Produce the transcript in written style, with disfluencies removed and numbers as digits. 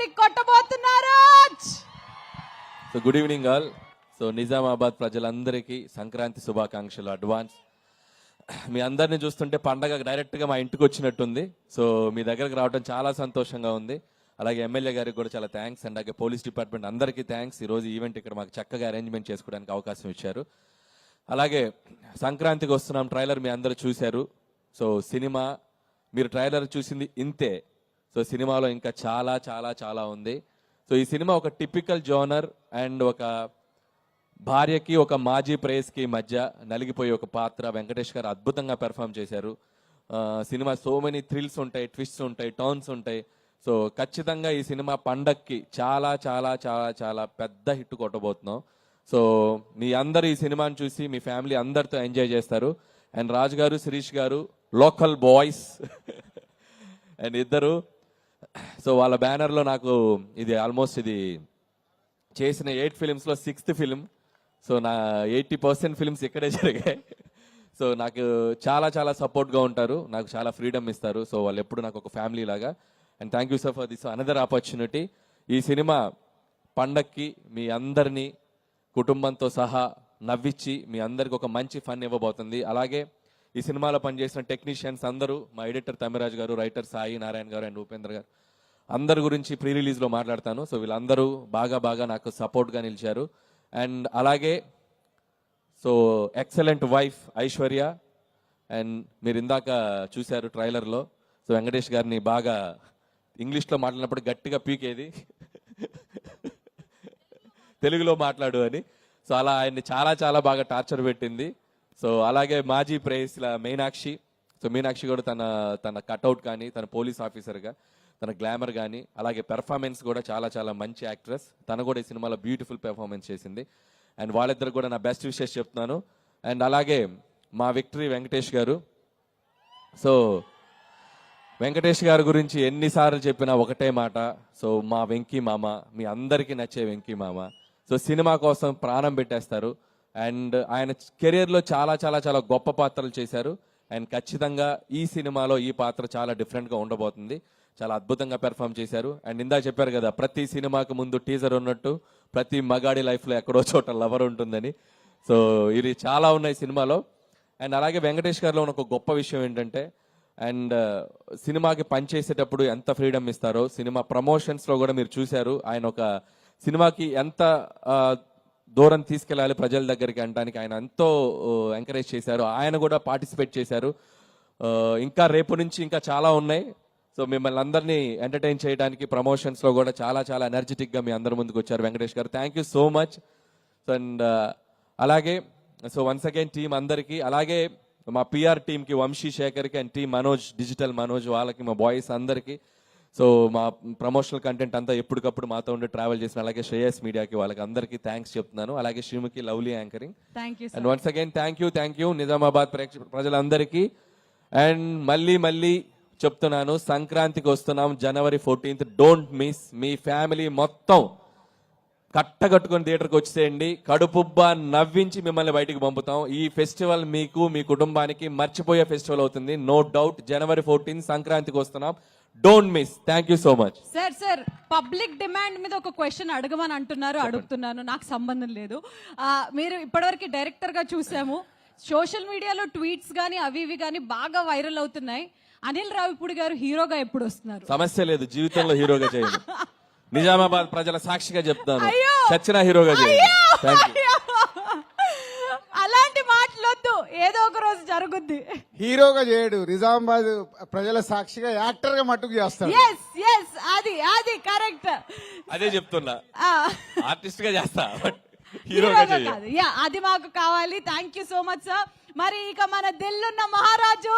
Hat trick కొట్టబోతున్నారు. So good evening all. So Nizamabad ప్రజలందరికీ సంక్రాంతి శుభాకాంక్షలు అడ్వాన్స్. మీ అందరిని చూస్తుంటే పండగ డైరెక్ట్గా మా ఇంటికి వచ్చినట్టుంది. సో మీ దగ్గరకు రావడం చాలా సంతోషంగా ఉంది. అలాగే ఎమ్మెల్యే గారికి కూడా చాలా థ్యాంక్స్ అండ్ అలాగే పోలీస్ డిపార్ట్మెంట్ అందరికీ థ్యాంక్స్. ఈరోజు ఈవెంట్ ఇక్కడ మాకు చక్కగా అరేంజ్మెంట్ చేసుకోవడానికి అవకాశం ఇచ్చారు. అలాగే సంక్రాంతికి వస్తున్నాం ట్రైలర్ మీ అందరూ చూశారు. సో సినిమా మీరు ట్రైలర్ చూసింది ఇంతే. సో సినిమాలో ఇంకా చాలా చాలా చాలా ఉంది. సో ఈ సినిమా ఒక టిపికల్ జోనర్ అండ్ ఒక భార్యకి ఒక మాజీ ప్రేయస్కి మధ్య నలిగిపోయే ఒక పాత్ర వెంకటేష్ గారు అద్భుతంగా పెర్ఫామ్ చేశారు. సినిమా సో మెనీ థ్రిల్స్ ఉంటాయి, ట్విస్ట్స్ ఉంటాయి, టర్న్స్ ఉంటాయి. సో ఖచ్చితంగా ఈ సినిమా పండక్కి చాలా చాలా చాలా చాలా పెద్ద హిట్ కొట్టబోతున్నాం. సో మీ అందరు ఈ సినిమాని చూసి మీ ఫ్యామిలీ అందరితో ఎంజాయ్ చేస్తారు. అండ్ రాజు గారు, శిరీష్ గారు లోకల్ బాయ్స్ అండ్ ఇద్దరు. సో వాళ్ళ బ్యానర్లో నాకు ఇది ఆల్మోస్ట్ ఇది చేసిన 8 ఫిలిమ్స్లో 6th ఫిలిం. సో నా 80% ఫిలిమ్స్ ఇక్కడే జరిగాయి. సో నాకు చాలా చాలా సపోర్ట్గా ఉంటారు, నాకు చాలా ఫ్రీడమ్ ఇస్తారు. సో వాళ్ళు ఎప్పుడు నాకు ఒక ఫ్యామిలీ లాగా. And thank you sir for this another opportunity. ఈ సినిమా పండక్కి మీ అందరినీ కుటుంబంతో సహా నవ్వించి మీ అందరికి ఒక మంచి ఫన్ ఇవ్వబోతుంది. అలాగే ఈ సినిమాలో పనిచేసిన టెక్నీషియన్స్ అందరూ, మా ఎడిటర్ తమిరాజ్ గారు, రైటర్ సాయి నారాయణ గారు అండ్ ఉపేంద్ర గారు అందరి గురించి ప్రీ రిలీజ్లో మాట్లాడతాను. సో వీళ్ళందరూ బాగా నాకు సపోర్ట్గా నిలిచారు. అండ్ అలాగే so excellent wife Aishwarya. And మీరు ఇందాక చూశారు ట్రైలర్లో. సో వెంకటేష్ గారిని బాగా ఇంగ్లీష్లో మాట్లాడినప్పుడు గట్టిగా పీకేది తెలుగులో మాట్లాడు అని. సో అలా ఆయన్ని చాలా చాలా బాగా టార్చర్ పెట్టింది. సో అలాగే మాజీ ప్రేయస్ల మీనాక్షి. సో మీనాక్షి కూడా తన కట్అవుట్ కానీ, తన పోలీస్ ఆఫీసర్గా తన గ్లామర్ కానీ, అలాగే పెర్ఫార్మెన్స్ కూడా చాలా చాలా మంచి యాక్ట్రెస్. తను కూడా ఈ సినిమాలో బ్యూటిఫుల్ పెర్ఫార్మెన్స్ చేసింది. అండ్ వాళ్ళిద్దరు కూడా నా బెస్ట్ విషెస్ చెప్తున్నాను. అండ్ అలాగే మా విక్టరీ వెంకటేష్ గారు. సో వెంకటేష్ గారి గురించి ఎన్నిసార్లు చెప్పినా ఒకటే మాట. సో మా వెంకీ మామ, మీ అందరికీ నచ్చే వెంకీ మామ. సో సినిమా కోసం ప్రాణం పెట్టేస్తారు. అండ్ ఆయన కెరియర్లో చాలా చాలా చాలా గొప్ప పాత్రలు చేశారు. అండ్ ఖచ్చితంగా ఈ సినిమాలో ఈ పాత్ర చాలా డిఫరెంట్గా ఉండబోతుంది. చాలా అద్భుతంగా పెర్ఫామ్ చేశారు. అండ్ ఇందా చెప్పారు కదా, ప్రతి సినిమాకు ముందు టీజర్ ఉన్నట్టు ప్రతి మగాడి లైఫ్లో ఎక్కడో చోట లవర్ ఉంటుందని. సో ఇది చాలా ఉన్నాయి సినిమాలో. అండ్ అలాగే వెంకటేష్ గారిలో ఉన్న ఒక గొప్ప విషయం ఏంటంటే, అండ్ సినిమాకి పనిచేసేటప్పుడు ఎంత ఫ్రీడమ్ ఇస్తారో, సినిమా ప్రమోషన్స్లో కూడా మీరు చూశారు. ఆయన ఒక సినిమాకి ఎంత దూరం తీసుకెళ్ళాలి ప్రజల దగ్గరికి అనడానికి ఆయన ఎంతో ఎంకరేజ్ చేశారు. ఆయన కూడా పార్టిసిపేట్ చేశారు. ఇంకా రేపు నుంచి ఇంకా చాలా ఉన్నాయి. సో మిమ్మల్ని అందరినీ ఎంటర్టైన్ చేయడానికి ప్రమోషన్స్లో కూడా చాలా చాలా ఎనర్జెటిక్గా మీ అందరి ముందుకు వచ్చారు Venkatesh garu. Thank you so much. So and అలాగే సో వన్స్ అగైన్ టీం అందరికీ, అలాగే మా పిఆర్ టీంకి వంశీ శేఖర్కి and team Manoj, digital Manoj వాళ్ళకి, మా బాయ్స్ అందరికీ. సో మా ప్రమోషనల్ కంటెంట్ అంతా ఎప్పటికప్పుడు మాతో ఉండి ట్రావెల్ చేసిన అలాగే శ్రేయస్ మీడియాకి వాళ్ళకి అందరికీ థ్యాంక్స్ చెప్తున్నాను. అలాగే Sreemukhi lovely anchoring. And once again thank you Nizamabad ప్రజలందరికీ. అండ్ మళ్ళీ చెప్తున్నాను, సంక్రాంతికి వస్తున్నాం January 14th. Don't miss. Me family మొత్తం కట్టగట్టుకుని థియేటర్కి వచ్చేయండి. కడుపుబ్బా నవ్వించి మిమ్మల్ని బయటికి పంపుతాం. ఈ ఫెస్టివల్ మీకు, మీ కుటుంబానికి మర్చిపోయే ఫెస్టివల్ అవుతుంది, నో డౌట్. January 14th సంక్రాంతికి వస్తున్నాం. Don't miss. Thank you so much. Sir public demand మీద ఒక క్వశ్చన్ అడగమని అంటున్నారు, అడుగుతున్నాను. నాకు సంబంధం లేదు. మీరు ఇప్పటివరకు డైరెక్టర్ గా చూసాము, సోషల్ మీడియాలో ట్వీట్స్ కానీ అవి ఇవి కానీ బాగా వైరల్ అవుతున్నాయి. అనిల్ రావిపూడి గారు హీరోగా ఎప్పుడు వస్తున్నారు? సమస్య లేదు, జీవితంలో హీరోగా చేయండి. నిజామాబాద్ ప్రజల సాక్షిగా చెప్తాను, చచ్చిన హీరోగా చేయండి. అలాంటి మాటలొద్దు, ఏదో ఒక రోజు జరుగుద్ది. హీరోగా చేయడు, నిజామాబాద్ ప్రజల సాక్షిగా యాక్టర్ గా మట్టుకు చేస్తాడు. అది కరెక్ట్. అదే చెప్తున్నా, ఆర్టిస్ట్ గా చేస్తా, హీరోగా కాదు. అది మాకు కావాలి. Thank you so much sir. మరి ఇక మన దిల్లున్న మహారాజు